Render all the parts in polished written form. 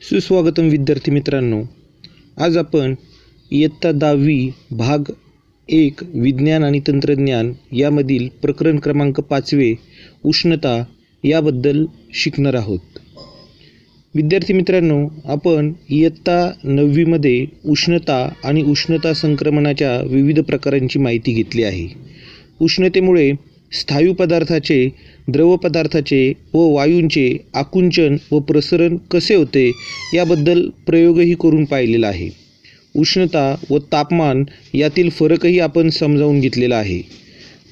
सुस्वागतम विद्यार्थी मित्रांनो, आज आपण इयत्ता 10वी भाग 1 विज्ञान आणि तंत्रज्ञान यामधील प्रकरण क्रमांक 5 उष्णता याबद्दल शिकणार आहोत. विद्यार्थी मित्रांनो, आपण इयत्ता 9वी मध्ये उष्णता आणि उष्णता संक्रमणाच्या विविध प्रकारांची माहिती घेतली आहे. उष्णतेमुळे स्थायू पदार्थाचे, द्रव पदार्थाचे व वायूंचे आकुंचन व प्रसरण कसे होते याबद्दल प्रयोगही करून पाहिलेला आहे. उष्णता व तापमान यातील फरकही आपण समजावून घेतलेला आहे.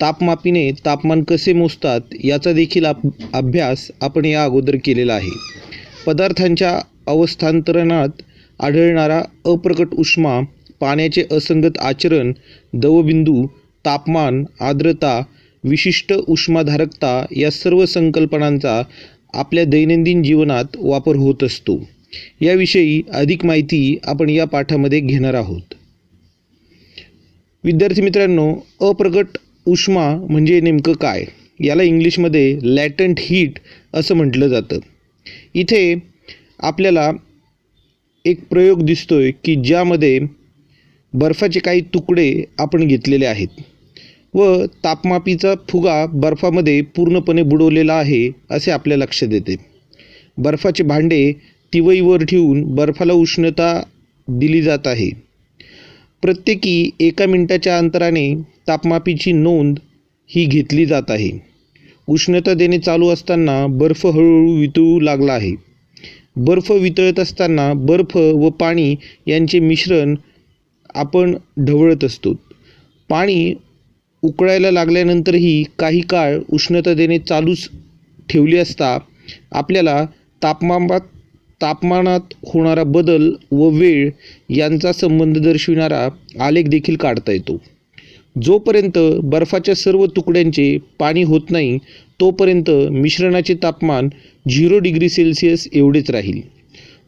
तापमापीने तापमान कसे मोजतात याचा देखील अभ्यास आपण या अगोदर केलेला आहे. पदार्थांच्या अवस्थांतरणात आढळणारा अप्रकट उष्मा, पाण्याचे असंगत आचरण, दवबिंदू, तापमान, आर्द्रता, विशिष्ट उष्माधारकता या सर्व संकल्पनांचा आपल्या दैनंदिन जीवनात वापर होत असतो. याविषयी अधिक माहिती आपण या पाठामध्ये घेणार आहोत. विद्यार्थी मित्रांनो, अप्रकट उष्मा म्हणजे नेमकं काय? याला इंग्लिशमध्ये लॅटंट हीट असं म्हटलं जातं. इथे आपल्याला एक प्रयोग दिसतोय की ज्यामध्ये बर्फाचे काही तुकडे आपण घेतलेले आहेत व तापमापीचा फुगा बर्फामध्ये पूर्णपणे बुडवलेला आहे असे आपल्या लक्षात येते. बर्फाचे भांडे तिवईवर ठेवून बर्फाला उष्णता दिली जात आहे. प्रत्येकी 1 मिनिटाच्या अंतराने तापमापीची नोंद ही घेतली जात आहे. उष्णता देणे चालू असताना बर्फ हळूहळू वितळू लागला आहे. बर्फ वितळत असताना बर्फ व पाणी यांचे मिश्रण आपण ढवळत असतो. पाणी उकळायला लागल्यानंतरही काही काळ उष्णता देणे चालूच ठेवली असता आपल्याला तापमानात होणारा बदल व वेळ यांचा संबंध दर्शविणारा आलेख देखील काढता येतो. जोपर्यंत बर्फाच्या सर्व तुकड्यांचे पाणी होत नाही तोपर्यंत मिश्रणाचे तापमान 0 डिग्री सेल्सिअस एवढेच राहील.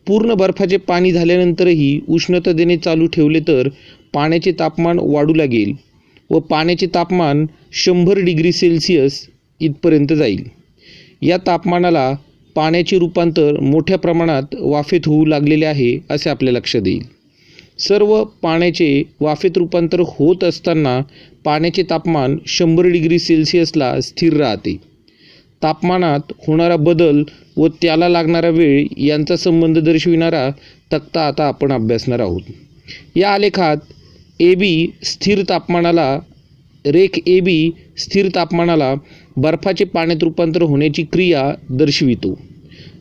पूर्ण बर्फाचे पाणी झाल्यानंतरही उष्णता देणे चालू ठेवले तर पाण्याचे तापमान वाढू लागेल व पाण्याचे तापमान 100 डिग्री सेल्सिअस इथपर्यंत जाईल. या तापमानाला पाण्याचे रूपांतर मोठ्या प्रमाणात वाफेत होऊ लागलेले आहे असे आपल्या लक्षात येईल. सर्व पाण्याचे वाफेत रूपांतर होत असताना पाण्याचे तापमान 100 डिग्री सेल्सिअसला स्थिर राहते. तापमानात होणारा बदल व त्याला लागणारा वेळ यांचा संबंध दर्शविणारा तक्ता आता आपण अभ्यासणार आहोत. या आलेखात रेख AB स्थिर तापमानाला बर्फाचे पाण्यात रूपांतर होण्याची क्रिया दर्शवितो.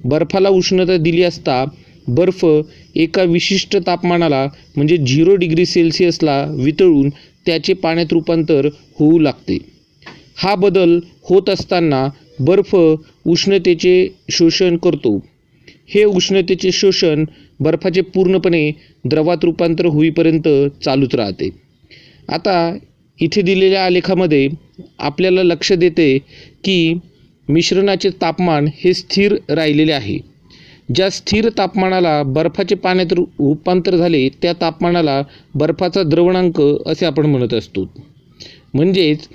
बर्फाला उष्णता दिली असता बर्फ एका विशिष्ट तापमानाला म्हणजे 0 डिग्री सेल्सिअसला वितळून त्याचे पाण्यात रूपांतर होऊ लागते. हा बदल होत असताना बर्फ उष्णतेचे शोषण करतो. हे उष्णतेचे शोषण बर्फाचे पूर्णपणे द्रवात रूपांतर होईपर्यंत चालूच राहते. आता इथे दिलेल्या आलेखामध्ये आपल्याला लक्षात येते की मिश्रणाचे तापमान हे स्थिर राहिलेले आहे. ज्या स्थिर तापमानाला बर्फाचे पाण्यात रूपांतर झाले त्या तापमानाला बर्फाचा द्रवणांक असे आपण म्हणत असतो. म्हणजेच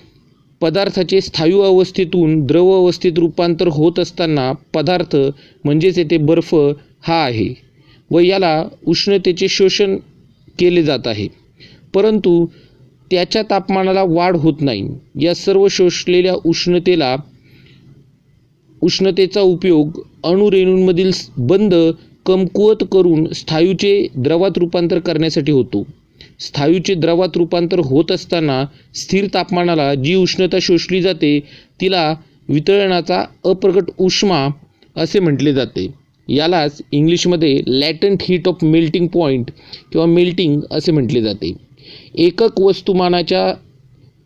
पदार्थाचे स्थायू अवस्थेतून द्रव अवस्थेत रूपांतर होत असताना पदार्थ म्हणजेच येथे बर्फ हा आहे व याला उष्णतेचे शोषण केले जात आहे, परंतु त्याच्या तापमानाला वाढ होत नाही. या सर्व शोषलेल्या उष्णतेचा उपयोग अणुरेणूंमधील बंध कमकुवत करून स्थायूचे द्रवात रूपांतर करण्यासाठी होतो. स्थायूचे द्रवात रूपांतर होत असताना स्थिर तापमानाला जी उष्णता शोषली जाते तिला वितळणाचा अप्रकट उष्मा असे म्हटले जाते. यालाच इंग्लिशमध्ये latent heat of melting point किंवा मेल्टिंग असे म्हटले जाते. एकक वस्तुमानाच्या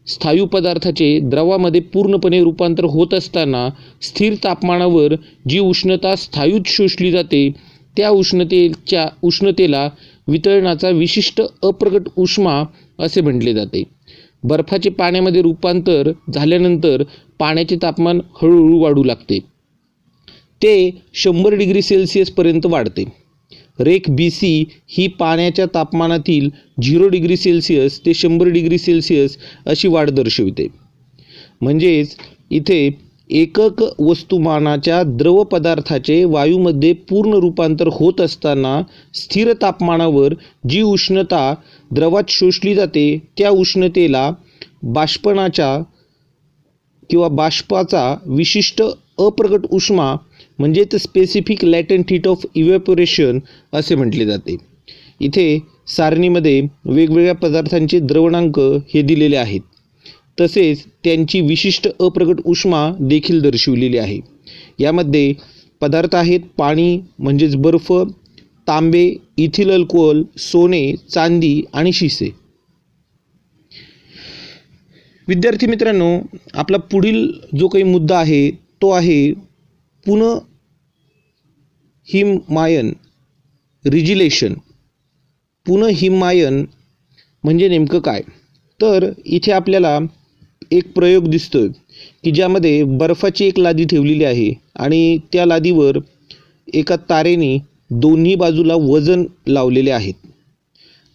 स्थायू पदार्थाचे द्रवामध्ये पूर्णपणे रूपांतर होत असताना स्थिर तापमानावर जी उष्णता स्थायूत शोषली जाते त्या उष्णतेला वितळणाचा विशिष्ट अप्रकट उष्मा असे म्हटले जाते. बर्फाचे पाण्यामध्ये रूपांतर झाल्यानंतर पाण्याचे तापमान हळूहळू वाढू लागते. ते 100 डिग्री सेल्सिअसपर्यंत वाढते. रेख BC ही पाण्याच्या तापमानातील 0 डिग्री सेल्सिअस ते 100 डिग्री सेल्सिअस अशी वाढ दर्शविते. म्हणजेच इथे एकक वस्तुमानाच्या द्रव पदार्थाचे वायूमध्ये पूर्ण रूपांतर होत असताना स्थिर तापमानावर जी उष्णता द्रवात शोषली जाते त्या उष्णतेला बाष्पनाच्या किंवा बाष्पाचा विशिष्ट अप्रगट उष्मा म्हणजेच स्पेसिफिक लॅटेंट हीट ऑफ इव्हॅपोरेशन असे म्हटले जाते. इथे सारणीमध्ये वेगवेगळ्या पदार्थांचे द्रवणांक हे दिलेले आहेत, तसेच त्यांची विशिष्ट अप्रगट उष्मा देखील दर्शविलेली आहे. यामध्ये पदार्थ आहेत पाणी म्हणजेच बर्फ, तांबे, इथिल अल्कोहोल, सोने, चांदी आणि शिसे. विद्यार्थी मित्रांनो, आपला पुढील जो काही मुद्दा आहे तो आहे पुनःहिमायन रिजिलेशन. पुनःहिमायन म्हणजे नेमकं काय? तर इथे आपल्याला एक प्रयोग दिसतोय की ज्यामध्ये बर्फाची एक लादी ठेवलेली आहे आणि त्या लादीवर एका तारेने दोन्ही बाजूला वजन लावलेले आहेत.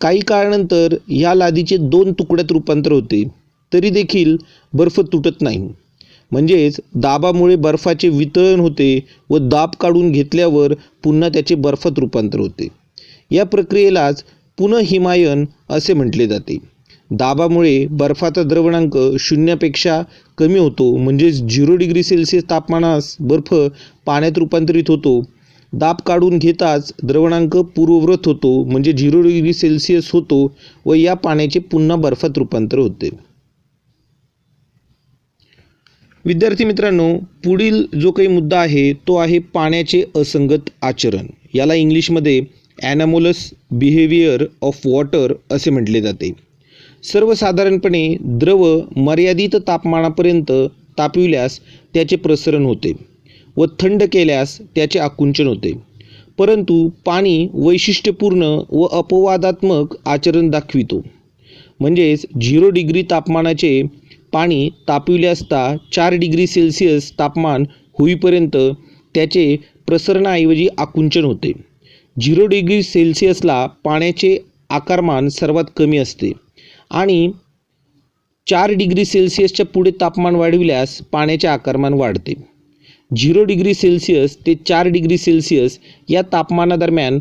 काही काळानंतर ह्या लादीचे 2 तुकड्यात रूपांतर होते, तरी देखील बर्फ तुटत नाही. म्हणजेच दाबामुळे बर्फाचे वितळण होते व दाब काढून घेतल्यावर पुन्हा त्याचे बर्फात रूपांतर होते. या प्रक्रियेलाच पुनःहिमायन असे म्हटले जाते. दाबामुळे बर्फाचा द्रवणांक 0पेक्षा कमी होतो, म्हणजेच 0 डिग्री सेल्सिअस तापमानास बर्फ पाण्यात रूपांतरित होतो. दाब काढून घेताच द्रवणांक पूर्ववत होतो, म्हणजे 0 डिग्री सेल्सिअस होतो व या पाण्याचे पुन्हा बर्फात रूपांतर होते. विद्यार्थी मित्रांनो, पुढील जो काही मुद्दा आहे तो आहे पाण्याचे असंगत आचरण. याला इंग्लिशमध्ये ॲनॉमलस बिहेवियर ऑफ वॉटर असे म्हटले जाते. सर्वसाधारणपणे द्रव मर्यादित तापमानापर्यंत तापविल्यास त्याचे प्रसरण होते व थंड केल्यास त्याचे आकुंचन होते, परंतु पाणी वैशिष्ट्यपूर्ण व अपवादात्मक आचरण दाखवितो. म्हणजेच 0 डिग्री तापमानाचे पाणी तापविले असता 4 डिग्री सेल्सिअस तापमान होईपर्यंत त्याचे प्रसरणाऐवजी आकुंचन होते. 0 डिग्री सेल्सिअसला पाण्याचे आकारमान सर्वात कमी असते आणि 4 डिग्री सेल्सिअसच्या पुढे तापमान वाढविल्यास पाण्याचे आकारमान वाढते. 0 डिग्री सेल्सिअस ते 4 डिग्री सेल्सिअस या तापमानादरम्यान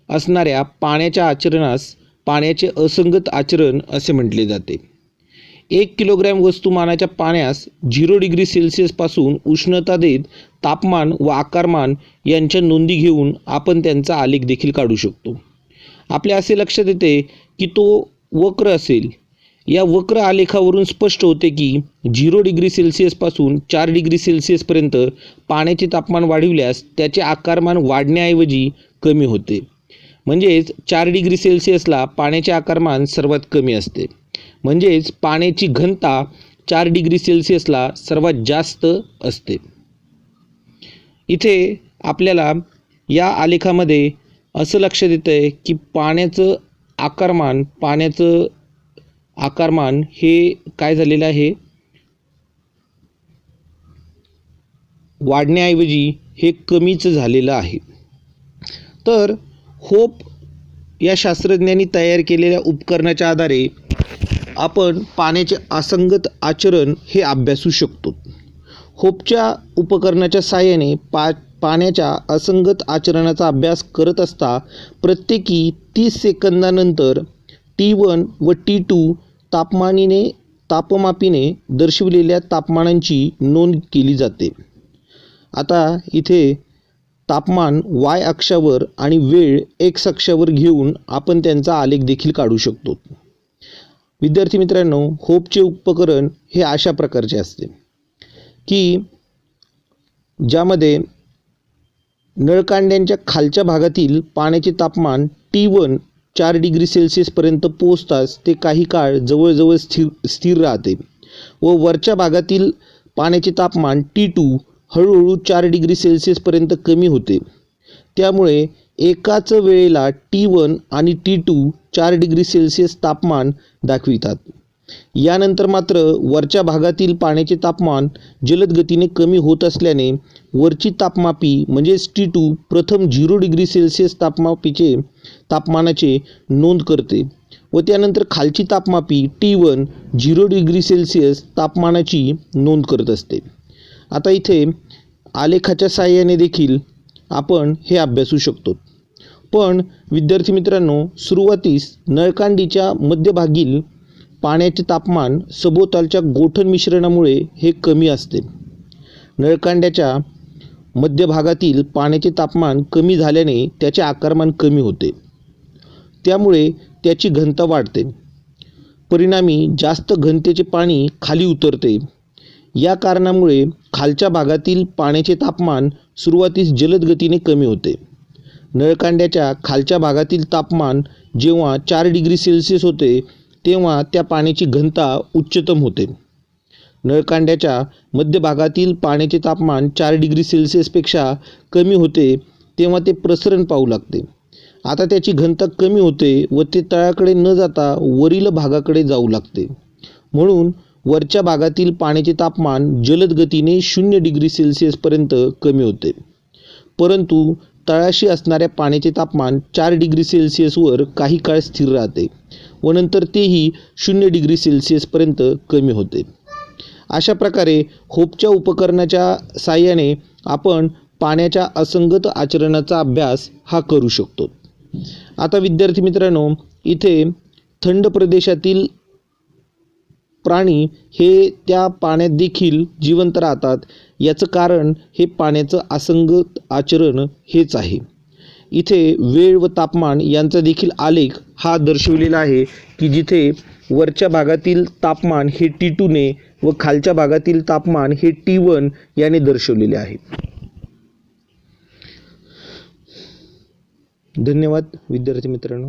असणाऱ्या पाण्याच्या आचरणास पाण्याचे असंगत आचरण असे म्हटले जाते. 1 किलोग्रॅम वस्तुमानाच्या पाण्यास 0 डिग्री सेल्सिअसपासून उष्णता देत तापमान व आकारमान यांच्या नोंदी घेऊन आपण त्यांचा आलेख देखील काढू शकतो. आपल्या असे लक्षात येते की तो वक्र असेल. या वक्र आलेखावरून स्पष्ट होते की 0 डिग्री सेल्सिअसपासून 4 डिग्री सेल्सिअसपर्यंत पाण्याचे तापमान वाढविल्यास त्याचे आकारमान वाढण्याऐवजी कमी होते. म्हणजेच 4 डिग्री सेल्सिअसला पाण्याचे आकारमान सर्वात कमी असते. म्हणजेच पाण्याची घनता 4 डिग्री सेल्सिअसला सर्वात जास्त असते. इथे आपल्याला या आलेखामध्ये असं लक्षात येतं आहे की पाण्याचं आकारमान हे काय झालेलं आहे, वाढण्याऐवजी हे कमीच झालेलं आहे. तर होप या शास्त्रज्ञांनी तयार केलेल्या उपकरणाच्या आधारे आपण पाण्याचे असंगत आचरण हे अभ्यासू शकतो. होपच्या उपकरणाच्या साहाय्याने पाण्याच्या असंगत आचरणाचा अभ्यास करत असता प्रत्येकी 30 सेकंदानंतर T1 व T2 तापमापीने दर्शविलेल्या तापमानांची नोंद केली जाते. आता इथे तापमान y अक्षावर आणि वेळ x अक्षावर घेऊन आपण त्यांचा आलेख देखील काढू शकतो. विद्यार्थी मित्रांनो, होपचे उपकरण हे अशा प्रकारचे असते की ज्यामध्ये नळकांड्यांच्या खालच्या भागातील पाण्याचे तापमान T1 4 डिग्री सेल्सिअसपर्यंत पोहोचताच ते काही काळ जवळजवळ स्थिर राहते व वरच्या भागातील पाण्याचे तापमान T2 हळूहळू 4 डिग्री सेल्सिअसपर्यंत कमी होते. त्यामुळे एकाच वेळेला T1 आणि T2 4 डिग्री सेल्सिअस तापमान दाखवितात. यानंतर मात्र वरच्या भागातील पाण्याचे तापमान जलद गतीने कमी होत असल्याने वरची तापमापी म्हणजेच T2 प्रथम 0 डिग्री सेल्सिअस तापमानाचे नोंद करते व त्यानंतर खालची तापमापी T1 0 डिग्री सेल्सिअस तापमानाची नोंद करत असते. आता इथे आलेखाच्या साहाय्याने देखील आपण हे अभ्यासू शकतो. पण विद्यार्थी मित्रांनो, सुरुवातीस नळकांडीच्या मध्यभागील पाण्याचे तापमान सभोवतालच्या गोठण मिश्रणामुळे हे कमी असते. नळकांड्याच्या मध्यभागातील पाण्याचे तापमान कमी झाल्याने त्याचे आकारमान कमी होते, त्यामुळे त्याची घनता वाढते. परिणामी जास्त घनतेचे पाणी खाली उतरते. या कारणामुळे खालच्या भागातील पाण्याचे तापमान सुरुवातीस जलद गतीने कमी होते. नळकांड्याच्या खालच्या भागातील तापमान जेव्हा 4 डिग्री सेल्सिअस होते तेव्हा त्या पाण्याची घनता उच्चतम होते. नळकांड्याच्या मध्यभागातील पाण्याचे तापमान 4 डिग्री सेल्सिअसपेक्षा कमी होते तेव्हा ते प्रसरण पाहू लागते. आता त्याची घनता कमी होते व ते तळाकडे न जाता वरील भागाकडे जाऊ लागते. म्हणून वरच्या भागातील पाण्याचे तापमान जलद गतीने 0 डिग्री सेल्सिअसपर्यंत कमी होते. परंतु तळाशी असणाऱ्या पाण्याचे तापमान 4 डिग्री सेल्सिअसवर काही काळ स्थिर राहते व नंतर तेही 0 डिग्री सेल्सिअसपर्यंत कमी होते. अशा प्रकारे होपच्या उपकरणाच्या साहाय्याने आपण पाण्याच्या असंगत आचरणाचा अभ्यास हा करू शकतो. आता विद्यार्थी मित्रांनो, इथे थंड प्रदेशातील प्राणी हे त्या पाण्यात देखील जिवंत राहतात. याचं कारण हे पाण्याचं असंगत आचरण हेच आहे. इथे वेळ व तापमान यांचा देखील आलेख हा दर्शविलेला आहे की जिथे वरच्या भागातील तापमान हे T2 ने व खालच्या भागातील तापमान हे T1 याने दर्शवलेले आहे. धन्यवाद विद्यार्थी मित्रांनो.